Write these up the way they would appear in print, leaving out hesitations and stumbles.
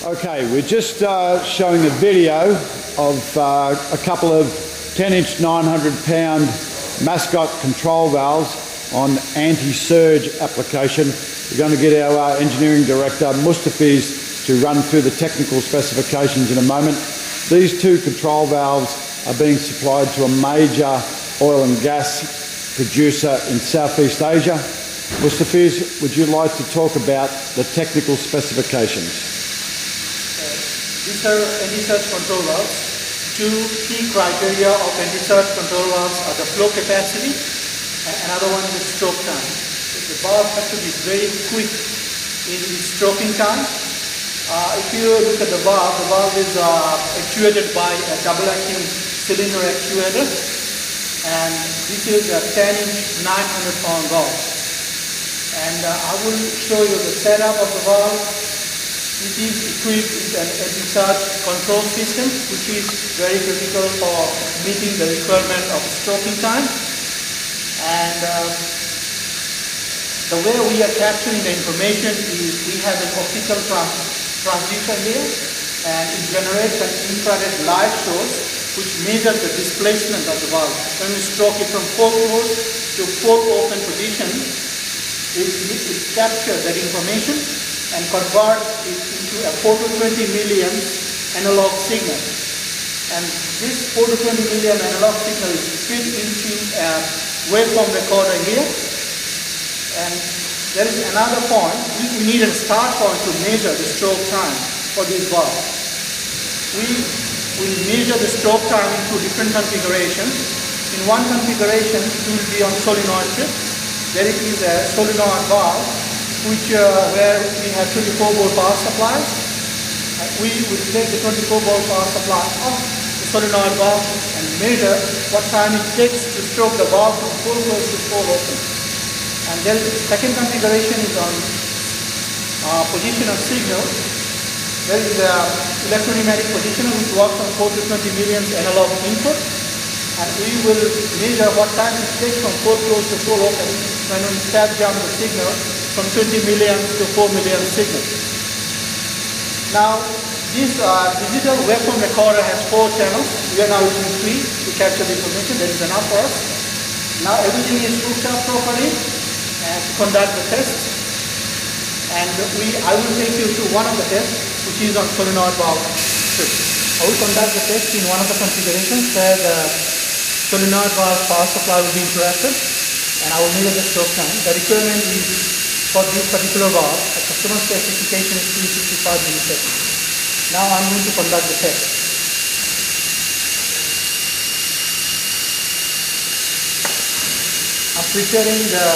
Okay, we're just showing a video of a couple of 10-inch 900-pound Mascot control valves on anti-surge application. We're going to get our engineering director, Mustafiz, to run through the technical specifications in a moment. These two control valves are being supplied to a major oil and gas producer in Southeast Asia. Mustafiz, would you like to talk about the technical specifications? These are anti-surge control valves. Two key criteria of anti-surge control valves are the flow capacity and another one is the stroke time. The valve has to be very quick in its stroking time. If you look at the valve is actuated by a double-acting cylinder actuator, and this is a 10-inch 900-pound valve. And I will show you the setup of the valve. It is equipped with an anti-surge control system, which is very critical for meeting the requirement of stroking time. And the way we are capturing the information is we have an optical transducer here, and it generates an infrared light source which measures the displacement of the valve. When we stroke it from full close to full open position, it captures that information and converts it into a 4 to 20 million analog signal. And this 4 to 20 million analog signal is fed into a waveform recorder here. And there is another point. We need a start point to measure the stroke time for this valve. We will measure the stroke time in two different configurations. In one configuration, it will be on solenoid strip. There is a solenoid valve where we have 24-volt power supply. We will take the 24-volt power supply off the solenoid valve and measure what time it takes to stroke the valve from full close to full open. And then the second configuration is on position of signal. There is an electropneumatic positioner which works on 4 to 20 million analog input. And we will measure what time it takes from full close to full open when we step jump the signal from 20 million to 4 million signals. Now, this digital waveform recorder has 4 channels. We are now using 3 to capture the information. That is enough for us. Now everything is hooked up properly and to conduct the test. And I will take you through one of the tests, which is on solenoid valve strip. I will conduct the test in one of the configurations where the solenoid valve power supply will be interrupted, and I will measure the stroke time. The requirement is for this particular valve, the customer specification is 365 milliseconds. Now I am going to conduct the test. I am preparing the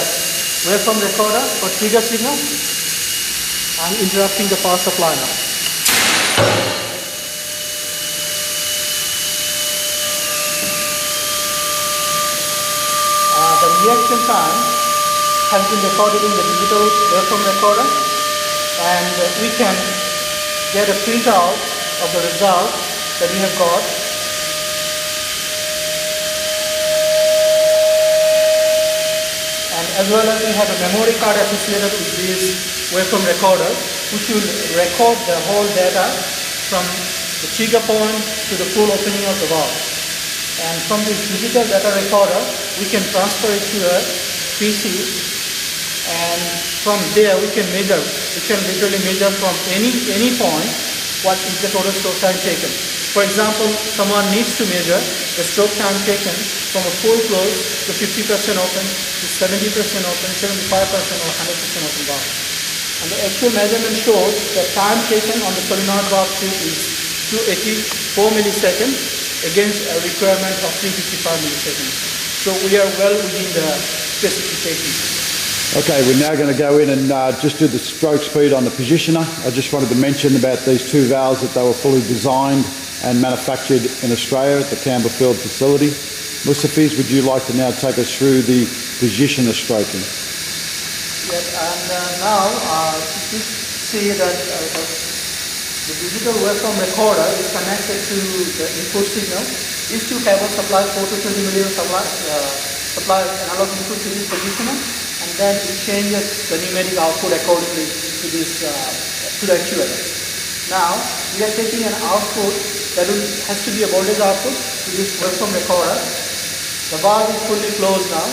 waveform recorder for trigger signal. I am interrupting the power supply now. The reaction time has been recorded in the digital waveform recorder, and we can get a printout of the result that we have got. And as well as we have a memory card associated with this waveform recorder, which will record the whole data from the trigger point to the full opening of the valve. And from this digital data recorder, we can transfer it to a PC, and from there we can literally measure from any point what is the total stroke time taken. For example, someone needs to measure the stroke time taken from a full close to 50% open to 70% open, 75% or 100% open valve. And the actual measurement shows the time taken on the solenoid valve strip is 284 milliseconds against a requirement of 355 milliseconds. So we are well within the specifications. Okay, we're now going to go in and just do the stroke speed on the positioner. I just wanted to mention about these two valves that they were fully designed and manufactured in Australia at the Campbellfield facility. Mustafiz, would you like to now take us through the positioner stroking? Yes, and now you see that the digital waveform recorder is connected to the input signal. These two cables supply 4 to 20 million supply analog input to this positioner, and then it changes the pneumatic output accordingly to this to the actuator. Now we are taking an output that has to be a voltage output to this waveform recorder. The valve is fully closed now.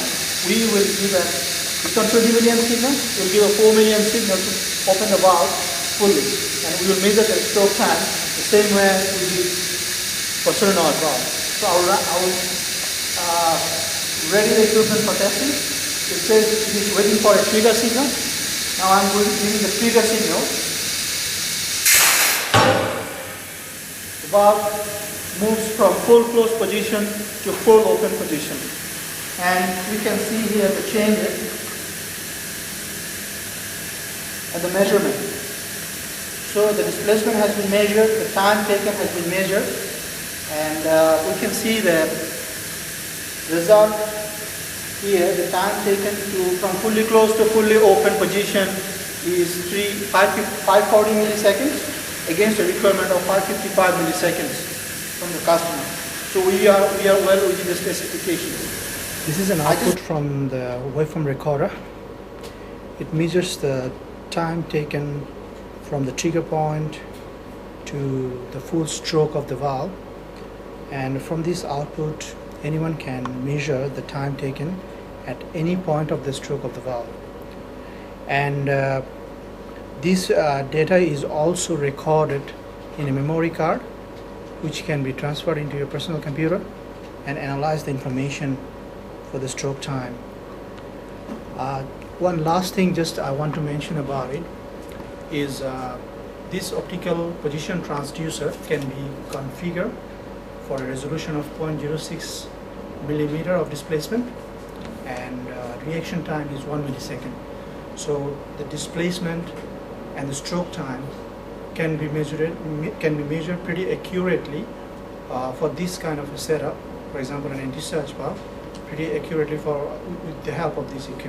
We will give it's on 20 milliamp signal. We'll give a 4 milliamp signal to open the valve fully, and we will measure the stroke time the same way we did for solenoid valve. So I will ready the equipment for testing. It says it is waiting for a trigger signal. Now I'm going to give the trigger signal. The valve moves from full closed position to full open position. And we can see here the changes and the measurement. So the displacement has been measured, the time taken has been measured, and we can see the result here. The time taken from fully closed to fully open position is 540 milliseconds against a requirement of 555 milliseconds from the customer. So we are well within the specifications. This is an output from the waveform recorder. It measures the time taken from the trigger point to the full stroke of the valve, and from this output anyone can measure the time taken at any point of the stroke of the valve. And this data is also recorded in a memory card, which can be transferred into your personal computer and analyze the information for the stroke time. One last thing just I want to mention about it is this optical position transducer can be configured for a resolution of 0.06 millimeter of displacement, and reaction time is 1 millisecond. So the displacement and the stroke time can be measured pretty accurately for this kind of a setup. For example, an anti-surge valve, pretty accurately with the help of this equipment.